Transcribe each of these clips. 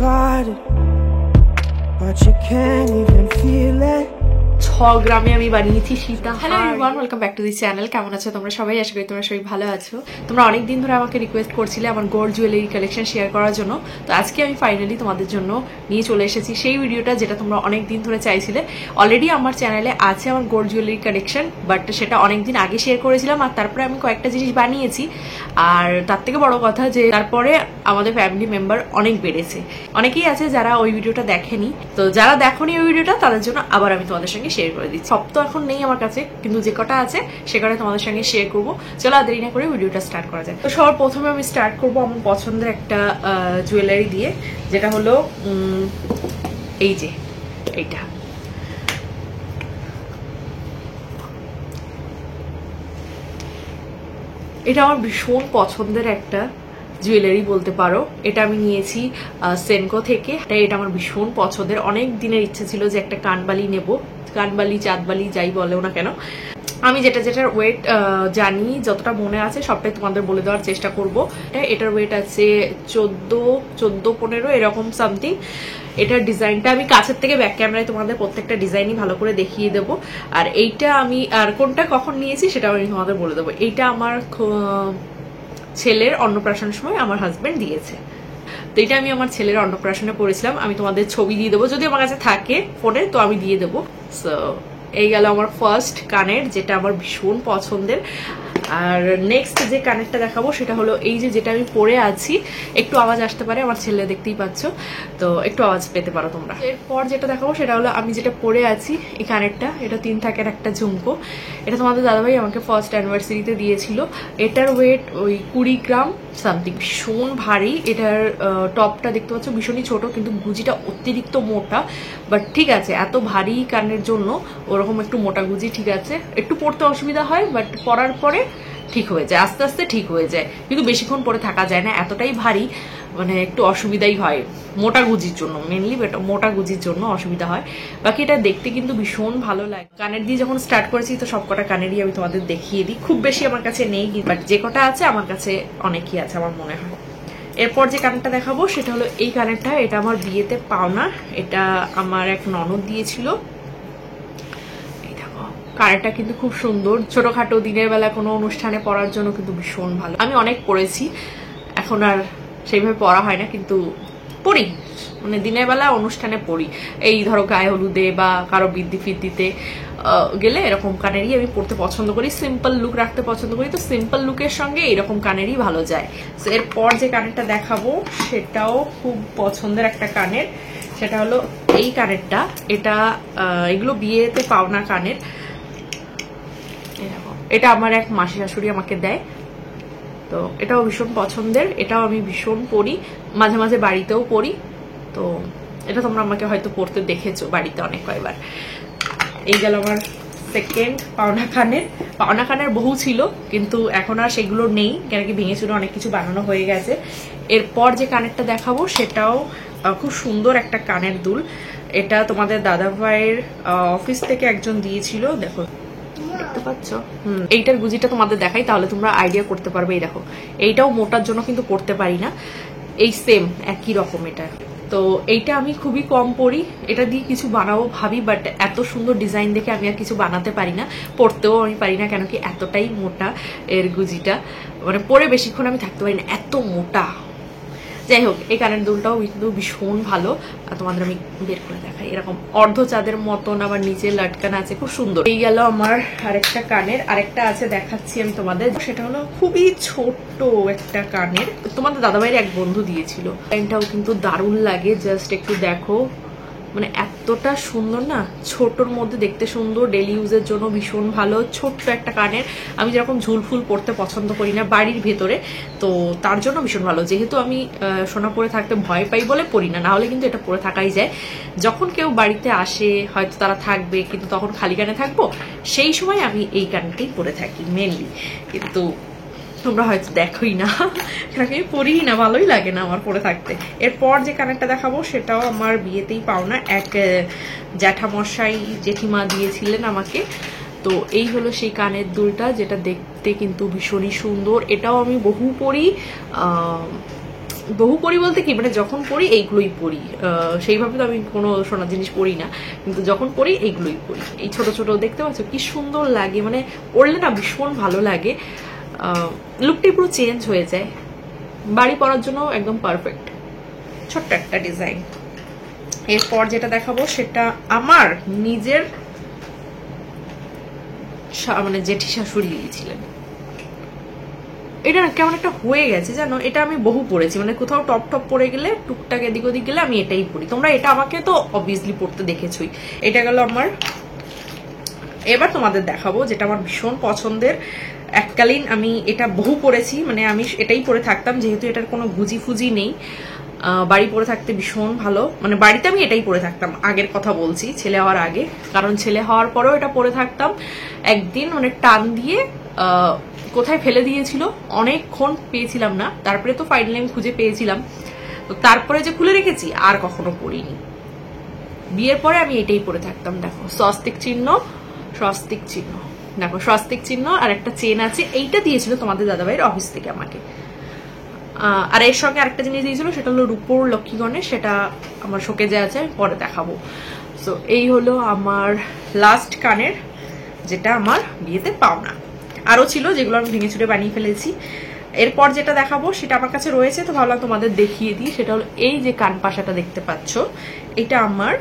started, but you can't even feel it. 6 গ্রামে আমি বানিয়েছি Sita. Hello everyone, welcome back to the channel. কেমন আছো তোমরা সবাই? আশা করি তোমরা সবাই ভালো আছো। তোমরা অনেক দিন ধরে আমাকে রিকোয়েস্ট করছিলে আমার গোল্ড জুয়েলারি কালেকশন শেয়ার করার জন্য, তো আজকে আমি ফাইনালি তোমাদের জন্য নিয়ে চলে এসেছি সেই ভিডিওটা যেটা তোমরা অনেক দিন ধরে চাইছিলে। অলরেডি আমার চ্যানেলে আছে আমার গোল্ড জুয়েলারি কালেকশন, বাট সেটা অনেক দিন আগে শেয়ার করেছিলাম, আর তারপরে আমি কয়েকটা জিনিস বানিয়েছি। আর তার থেকে বড় কথা যে তারপরে আমাদের ফ্যামিলি মেম্বার অনেক বেড়েছে। অনেকেই আছে যারা ওই ভিডিওটা দেখেনি, তো যারা দেখোনি ওই ভিডিওটা তাদের জন্য আবার আমি তোমাদের সঙ্গে শেয়ার করে দিচ্ছি। সব তো এখন নেই আমার কাছে, কিন্তু যে কটা আছে সে কটা তোমাদের সঙ্গে শেয়ার করবো। চলো আর দেরি না করে ভিডিওটা স্টার্ট করা যায়। তো সবার প্রথমে আমি স্টার্ট করবো আমার পছন্দের একটা জুয়েলারি দিয়ে, যেটা হলো এই যে এইটা। এটা আমার ভীষণ পছন্দের একটা জুয়েলারি বলতে পারো। এটা আমি নিয়েছি সেনকো থেকে। এটা আমার ভীষণ পছন্দের, অনেক দিনের ইচ্ছে ছিল যে একটা কানবালি নেব, কানবালি চাঁদবালি যাই বলেও না কেন। আমি যেটার ওয়েট জানি, যতটা মনে আছে সবটাই তোমাদের বলে দেওয়ার চেষ্টা করব। এটার ওয়েট আছে 14-15 এরকম সামথিং। এটার ডিজাইনটা আমি কাছের থেকে ব্যাক ক্যামেরায় তোমাদের প্রত্যেকটা ডিজাইনই ভালো করে দেখিয়ে দেবো। আর এইটা আমি আর কোনটা কখন নিয়েছি সেটাও আমি তোমাদের বলে দেবো। এইটা আমার ছেলের অন্নপ্রাশনের সময় আমার হাজবেন্ড দিয়েছে। তো এটা আমি আমার ছেলের অন্নপ্রাশনে পড়েছিলাম। আমি তোমাদের ছবি দিয়ে দেবো, যদি আমার কাছে থাকে ফোনে তো আমি দিয়ে দেবো। সো এই গেল আমার ফার্স্ট কানের, যেটা আমার ভীষণ পছন্দের। আর নেক্সট যে কানেরটা দেখাবো সেটা হলো এই যে, যেটা আমি পরে আছি। একটু আওয়াজ আসতে পারে, আমার ছেলে দেখতেই পাচ্ছ, তো একটু আওয়াজ পেতে পারো তোমরা। এরপর যেটা দেখাবো সেটা হলো আমি যেটা পরে আছি এই কানেরটা। এটা 3 থাকের একটা ঝুমকো। এটা তোমাদের দাদাভাই আমাকে ফার্স্ট অ্যানিভার্সারিতে দিয়েছিল। এটার ওয়েট ওই 20 গ্রাম সামথিং, ভীষণ ভারী। এটার টপটা দেখতে পাচ্ছ ভীষণই ছোট, কিন্তু গুজিটা অতিরিক্ত মোটা। বাট ঠিক আছে, এত ভারী কানের জন্য ওরকম একটু মোটা গুজি ঠিক আছে। একটু পড়তে অসুবিধা হয়, বাট পরার পরে ঠিক হয়ে যায়, আস্তে আস্তে ঠিক হয়ে যায়। কিন্তু বেশিক্ষণ পরে থাকা যায় না, এতটাই ভারী, মানে একটু অসুবিধাই হয় মোটা গুজির জন্য, মেনলি মোটা গুজির জন্য অসুবিধা হয়। বাকি এটা দেখতে কিন্তু ভীষণ ভালো লাগে। কানের দিয়ে যখন স্টার্ট করেছি তো সব কটা কানেরই আমি তোমাদের দেখিয়ে দিই। খুব বেশি আমার কাছে নেই, বাট যে কটা আছে আমার কাছে অনেকই আছে আমার মনে হয়। এরপর যে কানেরটা দেখাবো সেটা হলো এই কানেরটা। এটা আমার বিয়েতে পাওনা, এটা আমার এক ননদ দিয়েছিল। কানেরটা কিন্তু খুব সুন্দর, ছোটখাটো দিনের বেলা কোনো অনুষ্ঠানে পরার জন্য কিন্তু ভীষণ ভালো। আমি অনেক পরেছি, এখন আর সেইভাবে পরা হয় না, কিন্তু পরি, মানে দিনের বেলা অনুষ্ঠানে পরি। এই ধরো গায়ে হলুদে বা কারো বৃদ্ধি ফিদ্ধিতে গেলে এরকম কানেরই আমি পরতে পছন্দ করি। সিম্পল লুক রাখতে পছন্দ করি, তো সিম্পল লুকের সঙ্গে এরকম কানেরই ভালো যায়। তো এরপর যে কানেরটা দেখাবো সেটাও খুব পছন্দের একটা কানের, সেটা হলো এই কানেরটা। এটা এগুলো বিয়েতে পাওনা কানের। এটা আমার এক মাসি শাশুড়ি আমাকে দেয়, তো এটাও ভীষণ পছন্দের। এটাও আমি ভীষণ পরি, মাঝে মাঝে বাড়িতেও পরি। তো এটা তোমরা আমাকে হয়তো পরতে দেখেছো বাড়িতে অনেক কয়েকবার। এই গেল আমার সেকেন্ড পাওনা কানের। পাওনা কানের বহু ছিল, কিন্তু এখন আর সেগুলো নেই, কেন কি ভেঙে চুরে অনেক কিছু বানানো হয়ে গেছে। এরপর যে কানেরটা দেখাবো সেটাও খুব সুন্দর একটা কানের দুল। এটা তোমাদের দাদা ভাইয়ের অফিস থেকে একজন দিয়েছিল, দেখো দেখতে পাচ্ছ। এইটার গুজিটা তোমাদের দেখাই, তাহলে তোমরা আইডিয়া করতে পারবে। এই দেখো, এইটাও মোটার জন্য কিন্তু পড়তে পারি না, এই সেম একই রকম এটা। তো এইটা আমি খুবই কম পরি, এটা দিয়ে কিছু বানাবো ভাবি, বাট এত সুন্দর ডিজাইন দেখে আমি আর কিছু বানাতে পারি না, পড়তেও আমি পারি না, কেন কি এতটাই মোটা এর গুজিটা, মানে পরে বেশিক্ষণ আমি থাকতে পারি না, এত মোটা। যাই হোক, এই কানের দুলটাও কিন্তু ভীষণ ভালো। তোমাদের আমি বের করে দেখাই, এরকম অর্ধ চাঁদের মতন, আবার নিচে লাটকান আছে, খুব সুন্দর। এই গেল আমার আরেকটা কানের। আরেকটা আছে দেখাচ্ছি আমি তোমাদের, সেটা হলো খুবই ছোট্ট একটা কানের, তোমাদের দাদাভাইয়ের এক বন্ধু দিয়েছিল। কানেরটাও কিন্তু দারুণ লাগে, জাস্ট একটু দেখো, মানে এতটা সুন্দর না, ছোটর মধ্যে দেখতে সুন্দর, ডেলি ইউজের জন্য ভীষণ ভালো। ছোট্ট একটা কানের, আমি যেরকম ঝুলফুল পরতে পছন্দ করি না বাড়ির ভেতরে, তো তার জন্য ভীষণ ভালো। যেহেতু আমি সোনা পরে থাকতে ভয় পাই বলে পরি না, নাহলে কিন্তু এটা পরে থাকাই যায়। যখন কেউ বাড়িতে আসে হয়তো তারা থাকবে, কিন্তু তখন খালি কানে থাকবো, সেই সময় আমি এই কানটাই পরে থাকি মেনলি, কিন্তু তোমরা হয়তো দেখোই না, এটাকে পরি না, ভালোই লাগে না আমার পরে থাকতে। এরপর যে কানেরটা দেখাবো সেটাও আমার বিয়েতেই পাওনা, এক জ্যাঠামশাই জেঠিমা দিয়েছিলেন আমাকে। তো এই হলো সেই কানের দুলটা, যেটা দেখতে কিন্তু ভীষণই সুন্দর। এটাও আমি বহু পরি, বহু পরি বলতে কি, মানে যখন পরি এইগুলোই পরি, সেইভাবে তো আমি কোনো সোনার জিনিস পরি না, কিন্তু যখন পরি এইগুলোই পরি। এই ছোট ছোট দেখতে পাচ্ছ কি সুন্দর লাগে, মানে পরলে না ভীষণ ভালো লাগে, লুকটাই পুরো চেঞ্জ হয়ে যায়। বাড়ি পরার জন্য একদম পারফেক্ট, ছোট্ট একটা ডিজাইন। এরপর যেটা দেখাবো সেটা আমার নিজের মানে জেঠি শাশুড়ি দিয়েছিলেন। এটা কেমন একটা হয়ে গেছে জানো, এটা আমি বহু পরেছি, মানে কোথাও টপ টপ পরে গেলে, টুকটাক এদিক ওদিক গেলে আমি এটাই পরি। তোমরা এটা আমাকে তো অবভিয়াসলি পরতে দেখেছই। এটা গেল আমার। এবার তোমাদের দেখাবো যেটা আমার ভীষণ পছন্দের, এককালীন আমি এটা বহু পরেছি, মানে আমি এটাই পরে থাকতাম, যেহেতু এটার কোনো গুজি ফুজি নেই, বাড়ি পরে থাকতে ভীষণ ভালো, মানে বাড়িতে আমি এটাই পরে থাকতাম, আগের কথা বলছি, ছেলে হওয়ার আগে। কারণ ছেলে হওয়ার পরেও এটা পরে থাকতাম। একদিন মানে টান দিয়ে কোথায় ফেলে দিয়েছিল, অনেকক্ষণ পেয়েছিলাম না, তারপরে তো ফাইনালি আমি খুঁজে পেয়েছিলাম, তো তারপরে যে খুলে রেখেছি আর কখনো পরিনি। বিয়ের পরে আমি এটাই পরে থাকতাম। দেখো স্বস্তিক চিহ্ন, স্বস্তিক চিহ্ন, দেখো স্বস্তিক চিহ্ন, আর একটা চেন আছে, এইটা দিয়েছিল তোমাদের দাদাভাইয়ের অফিস থেকে আমাকে। আর এর সঙ্গে আরেকটা জিনিস দিয়েছিল, সেটা হলো রূপোর লক্ষ্মী গণেশ, সেটা আমার শোকেজে আছে, পরে দেখাবো। সো এই হলো আমার লাস্ট কানের, যেটা আমার বিয়েতে পাওনা। আরো ছিল যেগুলো আমি ভেঙে চুরে বানিয়ে ফেলেছি। এরপর যেটা দেখাবো সেটা আমার কাছে রয়েছে, তো ভাবলাম তোমাদের দেখিয়ে দিই। সেটা হলো এই যে কান পাশাটা দেখতে পাচ্ছ, এটা আমার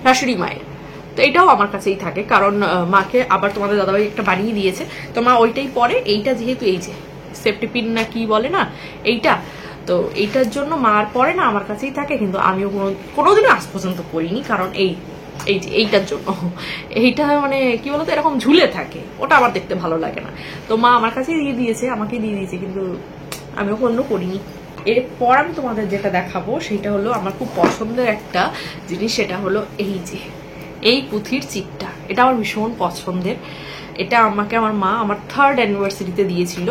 শাশুড়ি মায়ের। তো এটাও আমার কাছেই থাকে, কারণ মাকে আবার তোমাদের দাদাভাই একটা বানিয়ে দিয়েছে, তো মা ওইটাই পরে। এইটা যেহেতু এই যে সেফটি পিন না কি বলে না এইটা, তো এইটার জন্য মার পরে না আমার কাছেই থাকে, কিন্তু আমিও কোনোদিনও আজ পর্যন্ত পরিনি, কারণ এই যে এইটার জন্য, এইটা মানে কি বলতো এরকম ঝুলে থাকে, ওটা আমার দেখতে ভালো লাগে না, তো মা আমার কাছেই দিয়ে দিয়েছে, আমাকে দিয়ে দিয়েছে, কিন্তু আমিও কোনো করিনি। এরপর আমি তোমাদের যেটা দেখাবো সেটা হলো আমার খুব পছন্দের একটা জিনিস, সেটা হলো এই যে এই পুঁথির চিকটা। এটা আমার ভীষণ পছন্দের। এটা আমাকে আমার মা আমার 3rd অ্যানিভার্সারিতে দিয়েছিল,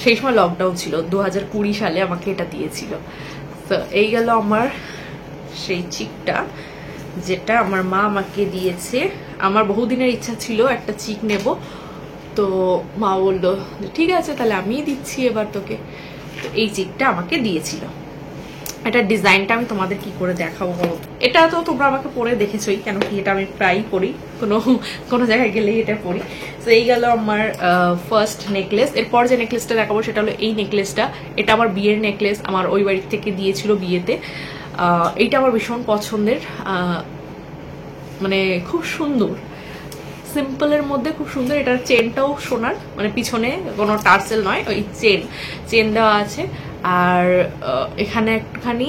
সেই সময় লকডাউন ছিল, 2020 সালে আমাকে এটা দিয়েছিল। তো এই গেল আমার সেই চিকটা, যেটা আমার মা আমাকে দিয়েছে। আমার বহুদিনের ইচ্ছা ছিল একটা চিক নেব, তো মা বললো ঠিক আছে তাহলে আমিই দিচ্ছি এবার তোকে। তো এই চিকটা আমাকে দিয়েছিল। এটার ডিজাইনটা আমি তোমাদের কি করে দেখাবো বলো। এটা তো তোমরা আমাকে পরে দেখেছোই, কেন কি এটা আমি প্রায়ই পরি, কোনো জায়গায় গেলেই এটা পরি। তো এই গেল আমার ফার্স্ট নেকলেস। এরপর যে নেকলেসটা দেখাবো সেটা হলো এই নেকলেসটা। এটা আমার বিয়ের নেকলেস, আমার ওই বাড়ির থেকে দিয়েছিল বিয়েতে। এইটা আমার ভীষণ পছন্দের, মানে খুব সুন্দর, সিম্পলের মধ্যে খুব সুন্দর। এটার চেনটাও সোনার, মানে পিছনে কোনো টার্সেল নয়, ওই চেন দেওয়া আছে। আর এখানে একটুখানি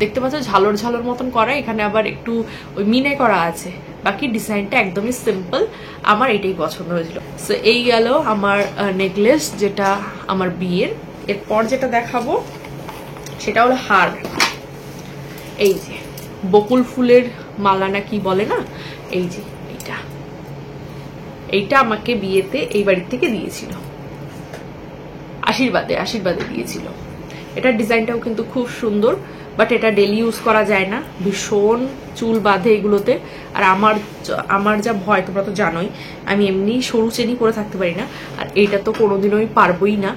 দেখতে পাচ্ছ ঝালর ঝালর মতন করা, এখানে আবার একটু ওই মিনে করা আছে। বাকি ডিজাইনটা একদমই সিম্পল, আমার এটাই পছন্দ হয়েছিল। সো এই গেল আমার নেকলেস, যেটা আমার বিয়ের। এরপর যেটা দেখাবো সেটা হলো হার। এই যে বকুল ফুলের মালা না কি বলে না, এই যে এইটা আমাকে বিয়েতে এই বাড়ির থেকে দিয়েছিল, আশীর্বাদে দিয়েছিল। এটার ডিজাইনটাও কিন্তু খুব সুন্দর, বাট এটা ডেলি ইউজ করা যায় না, ভীষণ চুল বাঁধে এগুলোতে। আর আমার যা ভয় তোমরা তো জানোই, আমি এমনি সরু চেনি পরে থাকতে পারি না, আর এইটা তো কোনোদিনই পারবোই না।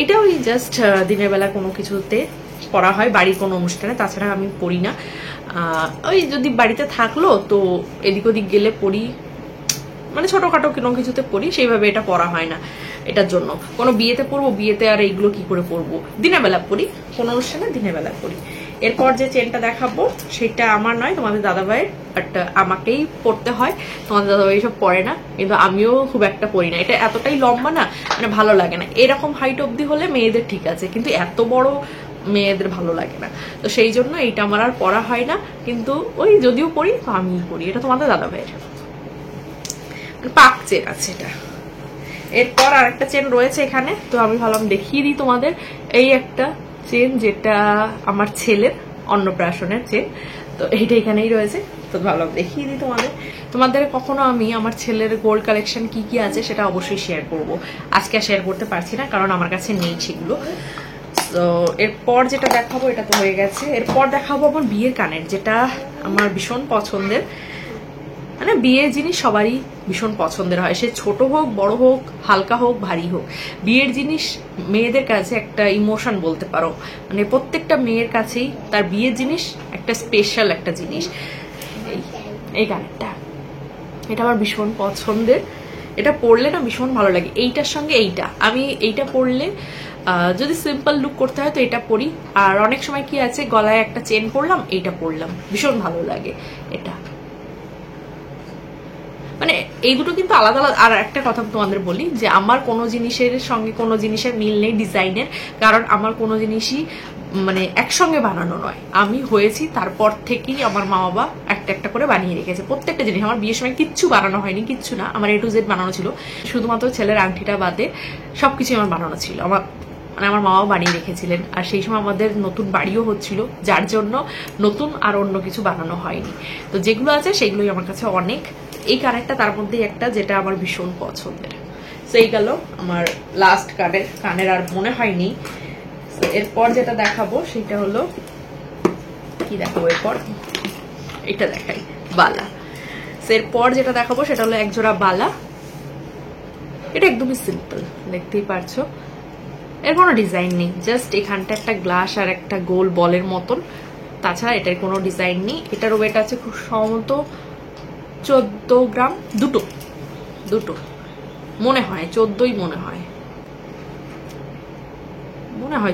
এটা ওই জাস্ট দিনের বেলা কোনো কিছুতে পরা হয়, বাড়ির কোনো অনুষ্ঠানে, তাছাড়া আমি পরি না। ওই যদি বাড়িতে থাকলো তো এদিক ওদিক গেলে পরি, মানে ছোটখাটো কোনো কিছুতে পরি, সেইভাবে এটা পরা হয় না। এটার জন্য কোনো বিয়েতে পরবো, বিয়েতে আর এইগুলো কি করে পরবো, দিনের বেলা পরি, কোনো অনুষ্ঠানে দিনের বেলা পরি। এরপর যে চেনটা দেখাবো সেটা আমার নয়, তোমাদের দাদাভাইয়ের, বাট আমাকেই পরতে হয়। তোমাদের দাদাভাই এসব পরে না, কিন্তু আমিও খুব একটা পরি না। এটা এতটাই লম্বা না, মানে ভালো লাগে না। এরকম হাইট অবধি হলে মেয়েদের ঠিক আছে, কিন্তু এত বড় মেয়েদের ভালো লাগে না, তো সেই জন্য এইটা আমার আর পরা হয় না। কিন্তু ওই যদিও পরি তো আমিই পরি। এটা তোমাদের দাদাভাইয়ের পাক চেন আছে এটা। এরপর আরেকটা চেন রয়েছে এখানে, তো আমি ভাবলাম দেখিয়ে দিই তোমাদের। এই একটা চেন, যেটা আমার ছেলের অন্নপ্রাশনের চেন, তো এইটা এখানেই রয়েছে, তো ভাবলাম দেখিয়ে দিই তোমাদের কখনো আমি আমার ছেলের গোল্ড কালেকশন কি কি আছে সেটা অবশ্যই শেয়ার করব। আজকে শেয়ার করতে পারছি না, কারণ আমার কাছে নেই সেগুলো। তো এরপর যেটা দেখাবো এটা তো হয়ে গেছে। এরপর দেখাবো আমার বিয়ের কানের, যেটা আমার ভীষণ পছন্দের। মানে বিয়ের জিনিস সবারই ভীষণ পছন্দের হয়, সে ছোট হোক বড় হোক হালকা হোক ভারী হোক। বিয়ের জিনিস মেয়েদের কাছে একটা ইমোশন বলতে পারো, মানে প্রত্যেকটা মেয়ের কাছেই তার বিয়ের জিনিস একটা স্পেশাল একটা জিনিস। এই গানটা এটা আমার ভীষণ পছন্দের, এটা পরলে না ভীষণ ভালো লাগে। এইটার সঙ্গে আমি এইটা পরলে যদি সিম্পল লুক করতে হয় তো এটা পরি, আর অনেক সময় কি আছে গলায় একটা চেন পরলাম, এইটা পরলাম, ভীষণ ভালো লাগে এটা। মানে এই দুটো কিন্তু আলাদা আলাদা। আর একটা কথা তোমাদের বলি যে আমার কোনো জিনিসের সঙ্গে কোনো জিনিসের মিল নেই ডিজাইনের, কারণ আমার কোনো জিনিসই মানে একসঙ্গে বানানো নয়। আমি হয়েছি তারপর থেকেই আমার মা বাবা একটা একটা করে বানিয়ে রেখেছে প্রত্যেকটা জিনিস। আমার বিয়ের সময় কিচ্ছু বানানো হয়নি, কিচ্ছু না, আমার A to Z বানানো ছিল, শুধুমাত্র ছেলের আংটিটা বাদে সবকিছু আমার বানানো ছিল। আমার মানে আমার মাও বানিয়ে রেখেছিলেন। আর সেই সময় আমাদের নতুন বাড়িও হচ্ছিল, যার জন্য নতুন আর অন্য কিছু বানানো হয়নি। তো যেগুলো আছে সেগুলোই আমার কাছে অনেক। এই কানেরটা তার মধ্যেই একটা যেটা আমার ভীষণ পছন্দের। সেই গেল আমার লাস্ট কানের আর মনে হয়নি। এরপর যেটা দেখাবো সেটা হলো কি দেখাবো, এরপর এটা দেখাই বালা। এরপর যেটা দেখাবো সেটা হলো একজোড়া বালা। এটা একদমই সিম্পল, দেখতেই পারছো, এর কোনো ডিজাইন নেই, জাস্ট এখানটা একটা গ্লাস আর একটা গোল বলের মতন, তাছাড়া এটার কোনো ডিজাইন নেই। এটার ওয়েট আছে খুব সম্ভবত 14 গ্রাম, দুটো মনে হয় 14ই মনে হয়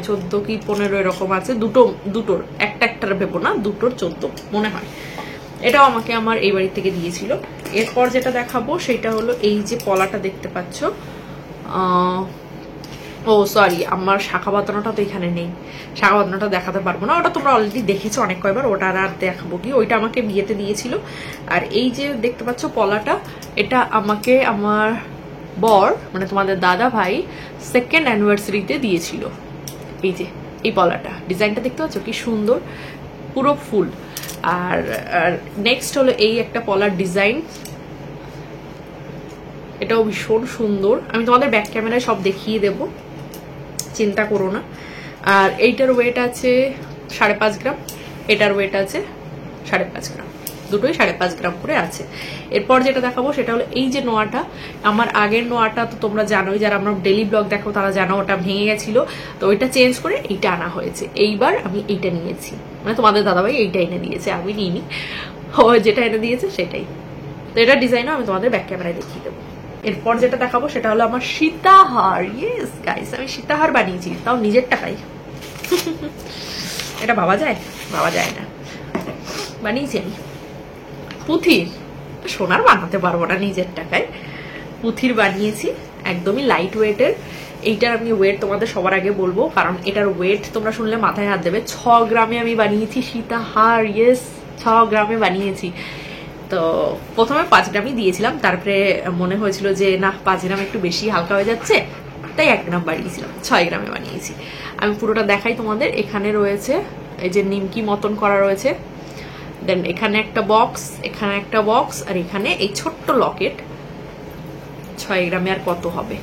14 কি 15 এরকম আছে। দুটোর একটার ভেবো না, দুটোর 14 মনে হয়। এটাও আমাকে আমার এই বাড়ি থেকে দিয়েছিল। এরপর যেটা দেখাবো সেটা হলো এই যে পলাটা দেখতে পাচ্ছ, ও সরি, আমার শাখা বাঁধানোটা তো এখানে নেই, শাখা বাঁধানোটা দেখাতে পারবো না, ওটা তোমরা অলরেডি দেখেছো অনেক কয়বার, ওটা আর দেখাবো কি, ওইটা আমাকে বিয়েতে দিয়েছিল। আর এই যে দেখতে পাচ্ছ পলাটা, এটা আমাকে আমার বর মানে তোমাদের দাদা ভাই 2nd অ্যানিভার্সারিতে দিয়েছিল। এই যে এই পলাটা, ডিজাইনটা দেখতে পাচ্ছ কি সুন্দর, পুরো ফুল। আর নেক্সট হলো এই একটা পলার ডিজাইন, এটাও ভীষণ সুন্দর। আমি তোমাদের ব্যাক ক্যামেরায় সব দেখিয়ে দেব, চিন্তা করো না। আর এইটার ওয়েট আছে 5.5 গ্রাম, এটার ওয়েট আছে 5.5 গ্রাম, দুটোই 5.5 গ্রাম করে আছে। এরপর যেটা দেখাবো সেটা হলো এই যে নোয়াটা। আমার আগের নোয়াটা তো তোমরা জানোই, যারা আমরা ডেলি ব্লগ দেখো তারা জানো, ওটা ভেঙে গেছিল, তো ওইটা চেঞ্জ করে এইটা আনা হয়েছে। এইবার আমি এইটা নিয়েছি, মানে তোমাদের দাদাভাই এইটা এনে দিয়েছে, আমি নিইনি, ও যেটা এনে দিয়েছে সেটাই। তো এটার ডিজাইনও আমি তোমাদের ব্যাক ক্যামেরায় দেখিয়ে দেবো। এরপর যেটা দেখাবো সেটা হলো আমার সীতাহার। ইয়েস গাইস, আমি সীতাহার বানিয়েছি, তাও নিজের টাকায়। এটা ভাবা যায়? ভাবা যায় না, বানিয়েছি আমি। পুঁথির, সোনার বানাতে পারবো না নিজের টাকায়, পুঁথির বানিয়েছি, একদমই লাইট ওয়েটের। এইটার আমি ওয়েট তোমাদের সবার আগে বলবো, কারণ এটার ওয়েট তোমরা শুনলে মাথায় হাত দেবে। 6 গ্রামে আমি বানিয়েছি সীতাহার। ইয়েস, 6 গ্রামে বানিয়েছি। তো প্রথমে 5 গ্রামই দিয়েছিলাম, তারপরে মনে হয়েছিল যে না 5 গ্রাম একটু বেশি হালকা হয়ে যাচ্ছে, তাই 1 গ্রাম বাড়িয়েছিলাম, 6 গ্রামে বানিয়েছি। আমি পুরোটা দেখাই তোমাদের। এখানে রয়েছে এই যে নিমকি মতন করা রয়েছে, দেন এখানে একটা বক্স, এখানে একটা বক্স, আর এখানে এই ছোট্ট লকেট। 6 গ্রামে আর কত হবে,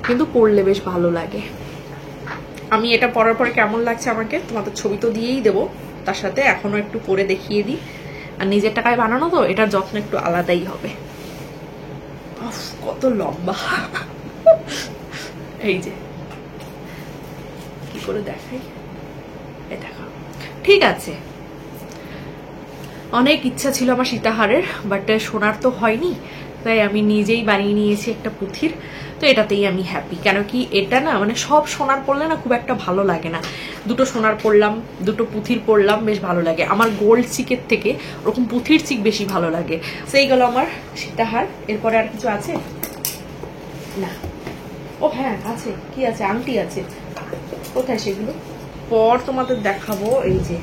কিন্তু পরলে বেশ ভালো লাগে। আমি এটা পরার পরে কেমন লাগছে আমাকে তোমাদের ছবি তো দিয়েই দেবো, তার সাথে এখনো একটু পরে দেখিয়ে দিই। আর নিজের টাকায় বানানো তো, এটার যত্ন একটু আলাদাই হবে। কত লম্বা, এই যে কি করে দেখাই, এই দেখা, ঠিক আছে। অনেক ইচ্ছা ছিল আমার সীতাহারের, বাট সোনার তো হয়নি, তাই আমি নিজেই বানিয়ে নিয়েছি একটা পুঁথির। তো এটাতেই আমি হ্যাপি, কেন কি এটা না মানে সব সোনার পরলে না খুব একটা ভালো লাগে না। দুটো সোনার পরলাম, দুটো পুঁথির পরলাম, বেশ ভালো লাগে। আমার গোল্ড চিকের থেকে ওরকম পুঁথির চিক বেশি ভালো লাগে। সেই গেল আমার সীতাহার। এরপরে আর কিছু আছে না? ও হ্যাঁ আছে, কি আছে, আংটি আছে। কোথায় সেগুলো? পর তোমাদের দেখাবো। এই যে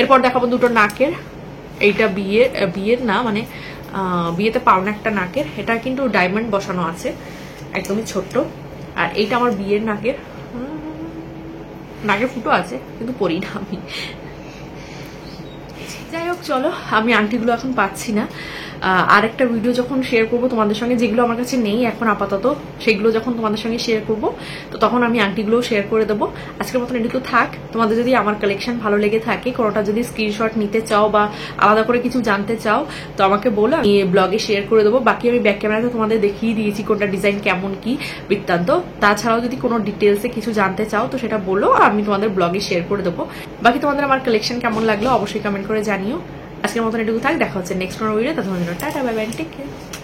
এরপর দেখাবো দুটো নাকের। এইটা বিয়ের না, মানে বিয়েতে পাওনা একটা নাকের, এটা কিন্তু ডায়মন্ড বসানো আছে, একদমই ছোট্ট। আর এইটা আমার বিয়ের নাকের ফুটো আছে, কিন্তু পরি না আমি। যাই হোক চলো, আমি আংটিগুলো এখন পাচ্ছি না, আর একটা ভিডিও যখন শেয়ার করবো তোমাদের সঙ্গে, যেগুলো আমার কাছে নেই এখন আপাতত, সেগুলো যখন তোমাদের সঙ্গে শেয়ার করবো তো তখন আমি আংটিগুলোও শেয়ার করে দেবো। আজকের মতন এটুকু থাক। তোমাদের যদি আমার কালেকশন ভালো লেগে থাকে, কোনোটা যদি স্ক্রিনশট নিতে চাও বা আলাদা করে কিছু জানতে চাও তো আমাকে বলো, আমি ব্লগে শেয়ার করে দেবো। বাকি আমি ব্যাক ক্যামেরাতে তোমাদের দেখিয়ে দিয়েছি কোনটা ডিজাইন কেমন কি বৃত্তান্ত। তাছাড়াও যদি কোনো ডিটেলসে কিছু জানতে চাও তো সেটা বলো, আমি তোমাদের ব্লগে শেয়ার করে দেবো। বাকি তোমাদের আমার কালেকশন কেমন লাগলো অবশ্যই কমেন্ট করে জানিও। আজকের মতন এটুকু থাক, দেখা হচ্ছে নেক্সট কোনো ভিডিও। তখন tata, bye bye, take care.